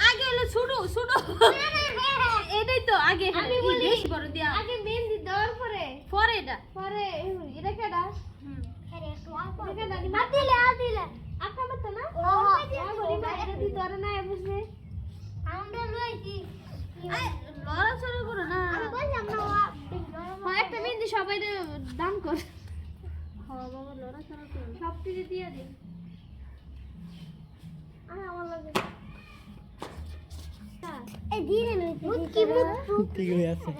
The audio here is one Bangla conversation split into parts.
আগে হলো শুরু শুরু এটাই তো আগে বেশি বড় দিয়া আগে মেহেন্দি দেওয়ার পরে পরে এটা এটা কেডা আপনার মতো না এটা দিতে পারে না বুঝলে আমরা লইছি লড়াচড়া করো না আমি বললাম না হয় একটা মেহেন্দি সবাই দান কর হ্যাঁ বাবা লড়াচড়া করো সব কিছু দিয়ে দিন আমার লাগে এই দিয়ে নে মুখ কি মুখ ঠিক হয়ে আছে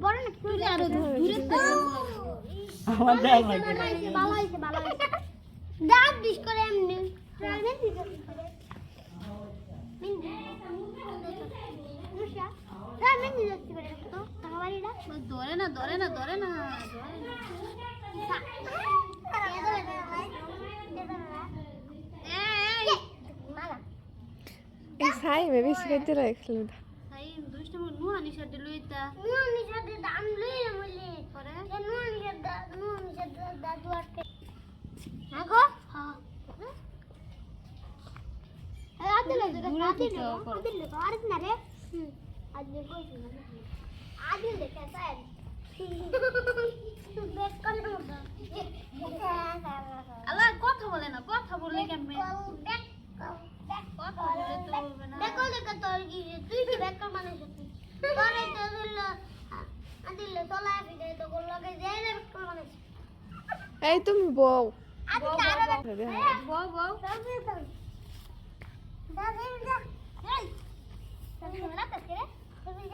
বড় না তুই আরো দূরে আমার দেখ লাগে ভালো হইছে দাঁত বিশ করে এমনি প্রাইভেট দিতে করে মিন্দি মুশা মিন্দি দিতে করে তো তাহবাড়িটা ধরে না ধরে না ধরে না এই সাই মে বেশি খেতে রাখলো তাই দুষ্টম নুয়া নিশাতে লইতা দাম লই আমলে করে নুয়া নিশাদ দাদু আটকে আগো হ্যাঁ আদিলে আরে না রে আদিলে কইছ না আদিলে কেসাই বেক করে না আল্লাহ কথা বলে না কথা বললে কেমনে বেক কথা বলে তো বলবে না দেখো দেখো তোর কি তুই কি বেক কর মানে তোরে তো দিল আদিলে তোলা ফিরে তো গোল লাগে যায় না বেক কর মানে এই তুমি বউ আদি তারা বউ বউ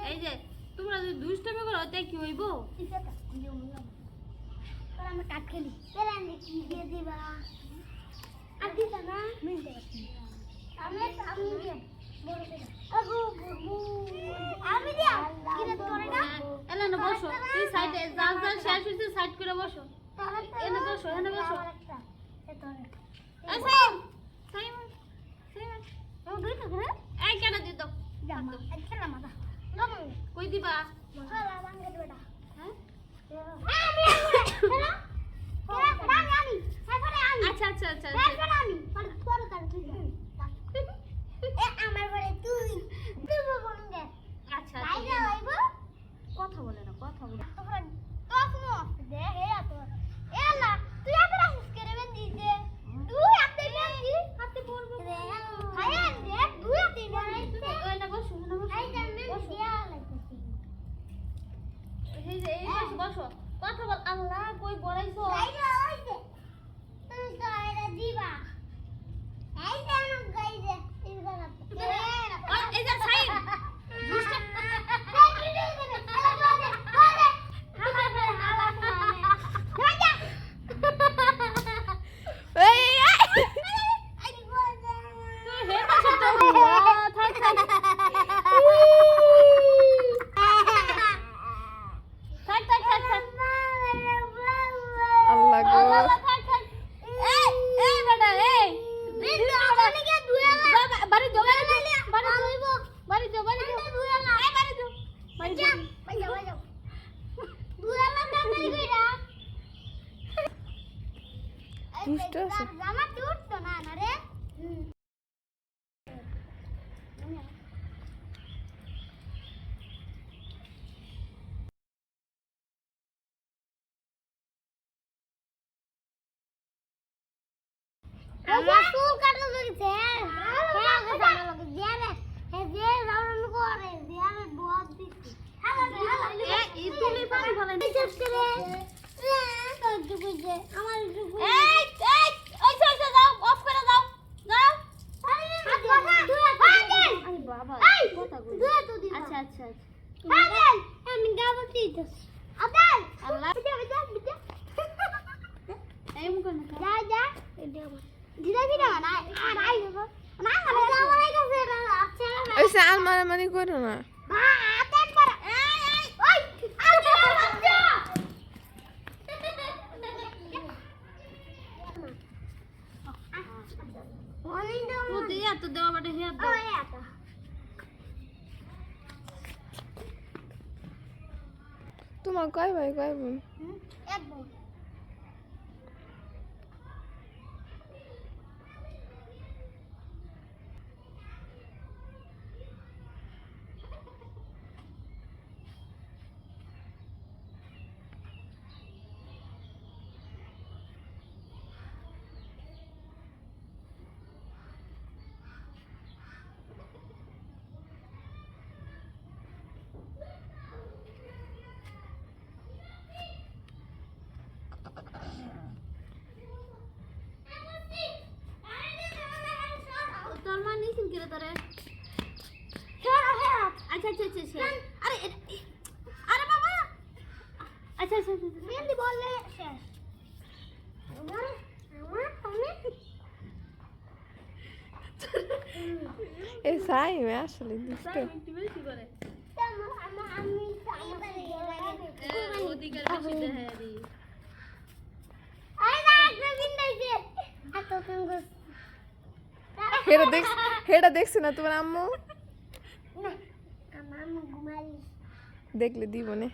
এই যে তোমরা যদি দুষ্টমি করো তাই কি হইব এলা না বসো এই সাইডে জাল জাল শেষ হইছে সাইড করে বসো এনে বসো এনে বসো এই সাইম সাইম সাইম এই কেন দিত কই দিবা আচ্ছা আচ্ছা আচ্ছা আচ্ছা কথা বলে না কথা বলে বসো কথা বল আল্লাহ কই বলাইছো এই যে সাইড আল্লাহ গো দুষ্ট আছে আমার চুল কাটলো ধরেছে হ্যাঁ জানা লাগে জিয়ারে হে যে রাউন্ড করে জিয়ারে বহুত দিছি এই তুমি পানি ভালো বিশ্বাস করে তো দুপুর যে আমার দুপুর এই ওই চল যাও অফ করে দাও যাও আরে বাবা কথা কই আচ্ছা আচ্ছা আমি গাবতি আদাল আল্লাহ বিজা এই মুখ না যা যা ধীরে ধীরে না আর আই গো না না আমার আই গেছে আচ্ছা ওই সাল মারামারি করো না হাতে পড় এই ওই আচ্ছা বাচ্চা ওনিন্দা তো দিয়া তো দেওয়া বাটে হে দাও ওই আতা তোমার কয় ভাই কয় বোন একদম আচ্ছা আচ্ছা আচ্ছা শেষ। আরে আরে বাবা আচ্ছা আচ্ছা আচ্ছা মেহেন্দি বললে শেষ আমার অনেক এই সাইম আসলে দুষ্ট একটু বেশি করে আমি অধিকার বেশি দেখায় দি আই না একটা বিন্দাইছে এত কঙ্গস হেটা দেখছি না তোমার আম্মু না আমার ঘুমাই দেখলে দিব নে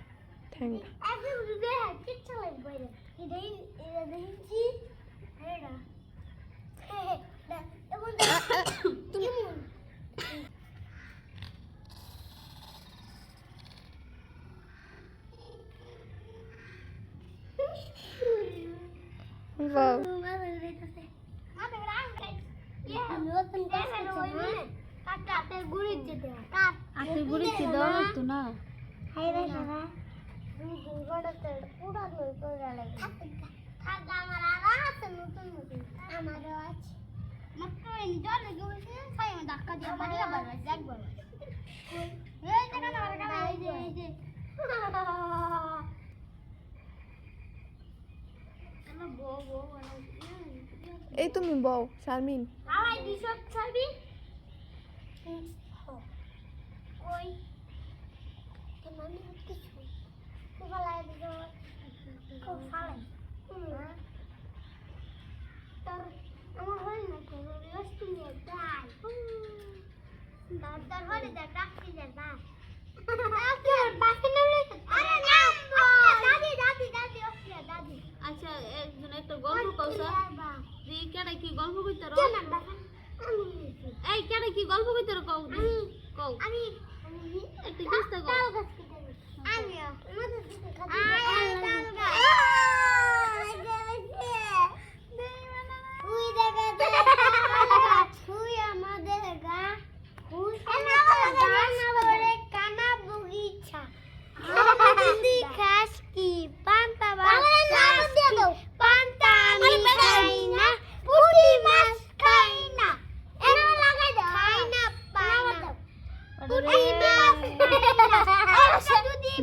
থ্যাংক একদম দুধে কিচ্ছু লাগবে না এটাই এটা দেখছি এটা এমন তুমি বাহ আটের গুড়ি দাও তো না ধাক্কা দিয়ে এই তুমি বউ শারমিন হাওয়াই দিশক ছাড়বি ওই কেমন কিছু খুব ভালো দিও খুব ভালো তোর আমার হয় না তো রেস্ট নিয়ে যাই তোর হলে দেখ রাখছি যা না আরে না দাদি দাদি দাদি ওকে দাদি আচ্ছা একজন একটা গল্প কইছো দি কেডা কি গল্প কইতারো এই কেডা কি গল্প কইতারো কও কও আমি একটা কিস্তা কও আমি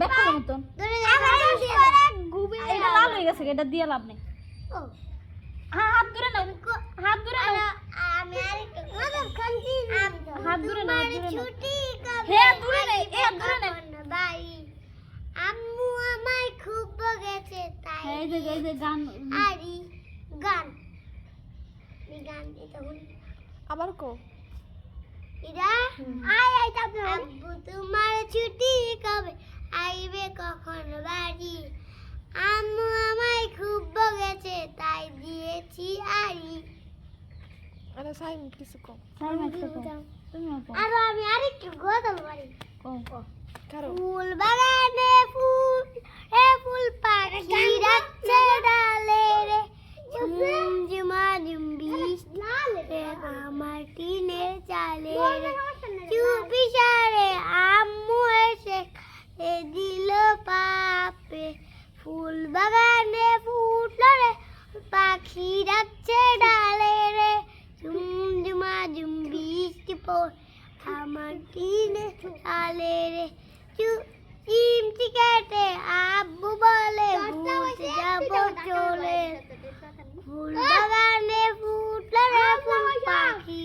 দেখো মতন এটা লাল হয়ে গেছে এটা দিয়ে লাভ নেই হাত ধরে নাও হাত ধরে নাও হাত ধরে নাও হে ধরে নেই এ ধরে নেই আম্মু আমায় খুব বকেছে তাই এই যে গান আরি গান এই গান এটা হল আবার কো ইরা আয় আয় তাবো আব্বু তোমার ছুটি কবে আইবে কখন বাড়ি আম্মু আমায় খুব বকেছে তাই দিয়েছি আরি আরে সাইম কিছু কো তুমি আর আমি আরেকটু গদল পারি কও কারো ফুল বাগানে ফুল হে ফুল পাখি রাখছে ডালে রে ঝুমঝুমা ঝুমবিস রে আমার টিনের চালে রে চুপি সারে আম্মু এসে এ দিল পাপে ফুল বাগানে ফুটলো রে পাখি রাখছে ডালে রে ঝুমঝুমা ঝুমবিস পর আমার টিনের চালে রে চিমটি কেটে আব্বু বলে ঘুরতে যাবো চলে ফুল বাগানে ফুটলো রে ফুল পাখি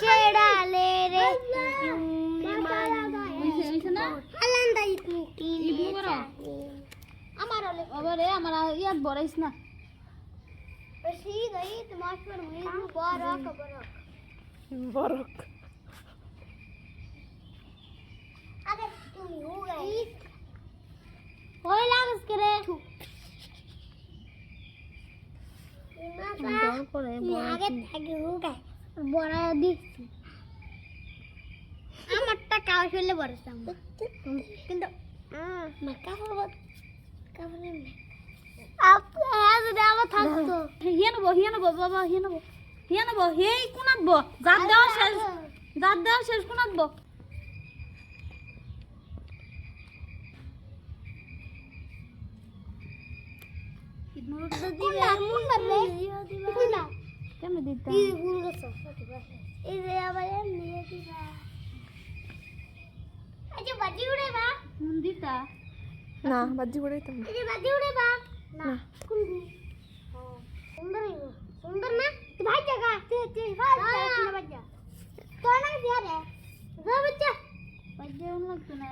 ছেড়ালে রে আমার হলে আবার এ আমার ইয়াত বড়াইছ না সিধাই তোমার বড় বড় বরক আরে তুমি হো গই ওই লাগস করে আগে থেকে হো গই বড় দিচ্ছি আমারটা কাউ ফেলে বড়ছাম কিন্তু কাপড় আপু আজ দাও থাকতো হিয়া নেবো বাবা হিয়া নেবো হেই কোনাত ব জাত দেওয়া শেষ কোনাত ব কেন দিতা আচ্ছা বাজি উড়ে বা দিতা না বাজি করে তো এই যে বাজি উড়ে বা না কোন দি সুন্দর হইবো সুন্দর না তুই ভাই জায়গা তুই ভাই না বাজা তো না দিয়া রে যা বাচ্চা বাজে লাগতো না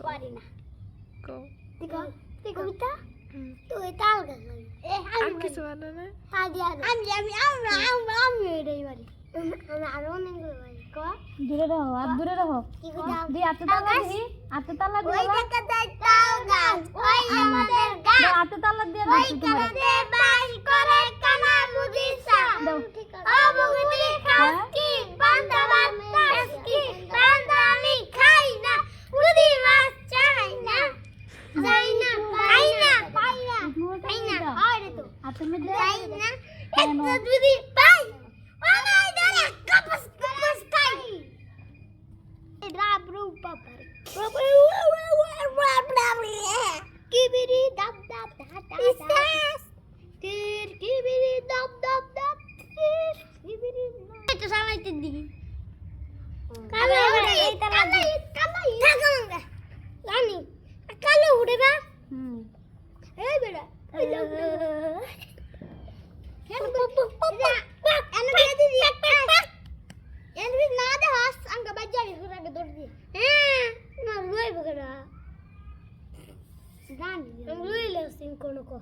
পারি না কো দেখো তুই কবিতা তুই তাল গাছ এ আর আমি কিছু আনো না আমি এটাই বাড়ি আমি আরো অনেক বাড়ি ক দূরে রাখো আর দূরে রাখো কি কথা দি আতে তালা দি আতে তালা দি ওই দেখা যায় তাল গাছ ওই আমাদের গাছ আতে তালা দিয়ে ওই দিছি তোমারে কাছে বাস করে কানা মুদিসা দাও ও মুগনি খাস কি বান্দা বান্দা কি বান্দা আমি খাই না মুদি মাছ চাই না যাই না পাই না পাই না পাই না আরে তো আতে মিলে যাই না একটা যদি পাই ওনাই ধরে কাপস কাপস খাই রাব রু পাপার কিবিরি দাব দাব দা দা তীর কিবিরি দাব দাব দাব তীর কিবিরি এটা সালাইতে দিই কালো উড়ে এই তারা কালাই থাকুন রানী কালো উড়ে বা এই বেড়া কেন পপা এনে দিয়ে দি এনে না দে হাস আঙ্গা বাজারি ঘুরাকে দৌড় দি হ্যাঁ না রুই বগরা জানি রুই লসিন কোন কো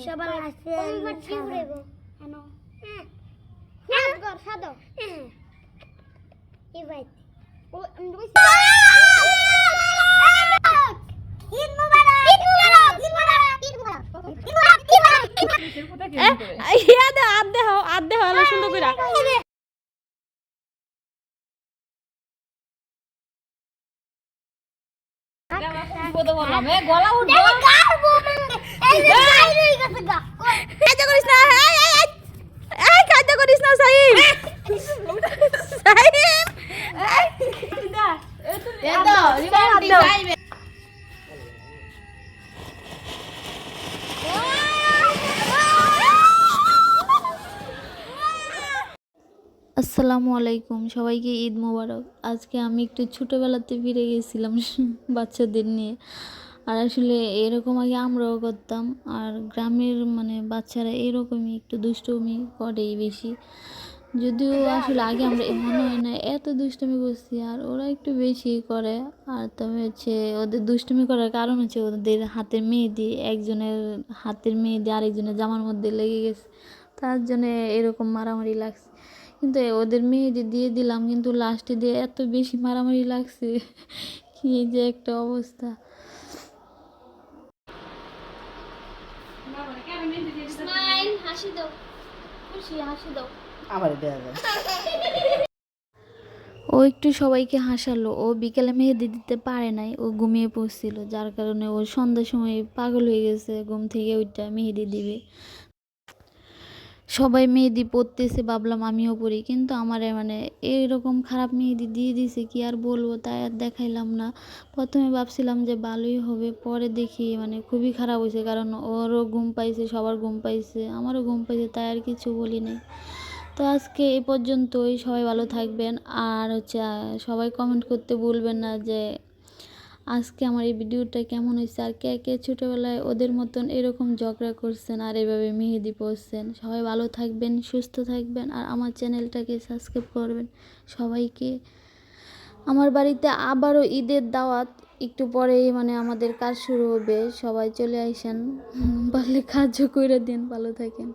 সবার আছে কোন বাটি উড়েবো এনো হ্যাঁ কর সাদো এই ভাই ও আমি ঈদ মুবারক ঈদ মুবারক ঈদ মুবারক ঈদ মুবারক ঈদ মুবারক ইয়া দে আদ দে হলো সুন্দর কইরা গলা উঠবো কাজ করিস না এই কাজ করিস না সাইম সাইম আসসালামু আলাইকুম, সবাইকে ঈদ মোবারক। আজকে আমি একটু ছোটোবেলাতে ফিরে গেছিলাম বাচ্চাদের নিয়ে। আর আসলে এরকম আগে আমরাও করতাম, আর গ্রামের বাচ্চারা এরকমই একটু দুষ্টুমি করেই বেশি। যদিও আসলে আগে আমরা মনে হয় না এত দুষ্টুমি করছি, আর ওরা একটু বেশি করে। আর তবে ওদের দুষ্টুমি করার কারণ ওদের হাতের মেহেদি, একজনের হাতের মেহেদি আরেকজনের জামার মধ্যে লেগে গেছে, তার জন্য এরকম মারামারি লাগছে। কিন্তু ওদের মেহেদি দিয়ে দিলাম, কিন্তু লাস্টে দিয়ে এত বেশি মারামারি লাগছে, কি যে একটা অবস্থা। স্মাইল হাসি দাও, খুশি হাসি দাও। আবার দেয়া যায় ও একটু সবাইকে হাসালো। ও বিকেলে মেহেদি দিতে পারে নাই, ও ঘুমিয়ে পড়ছিল, যার কারণে ও সন্ধ্যার সময় পাগল হয়ে গেছে, ঘুম থেকে ওইটা মেহেদি দিবে। সবাই মেহেদি পরতেছে, ভাবলাম আমিও পরি, কিন্তু আমার এইরকম খারাপ মেহেদি দিয়ে দিছে, কি আর বলবো, তাই আর দেখাইলাম না। প্রথমে ভাবছিলাম যে ভালোই হবে, পরে দেখি খুবই খারাপ হয়েছে, কারণ ওরও ঘুম পাইছে, সবার ঘুম পাইছে, আমারও ঘুম পাইছে, তাই আর কিছু বলি নাই। তো আজকে এই পর্যন্তই। সবাই ভালো থাকবেন, আর সবাই কমেন্ট করতে ভুলবেন না যে আজকে আমার এই ভিডিওটা কেমন হয়েছে, আর কে কে ছোটোবেলায় ওদের মতন এরকম ঝগড়া করছেন আর এভাবে মেহেদি পরছেন। সবাই ভালো থাকবেন, সুস্থ থাকবেন, আর আমার চ্যানেলটাকে সাবস্ক্রাইব করবেন। সবাইকে আমার বাড়িতে আবারও ঈদের দাওয়াত, একটু পরেই আমাদের কাজ শুরু হবে, সবাই চলে আসেন, পারলে কাজও করে দিন। ভালো থাকেন।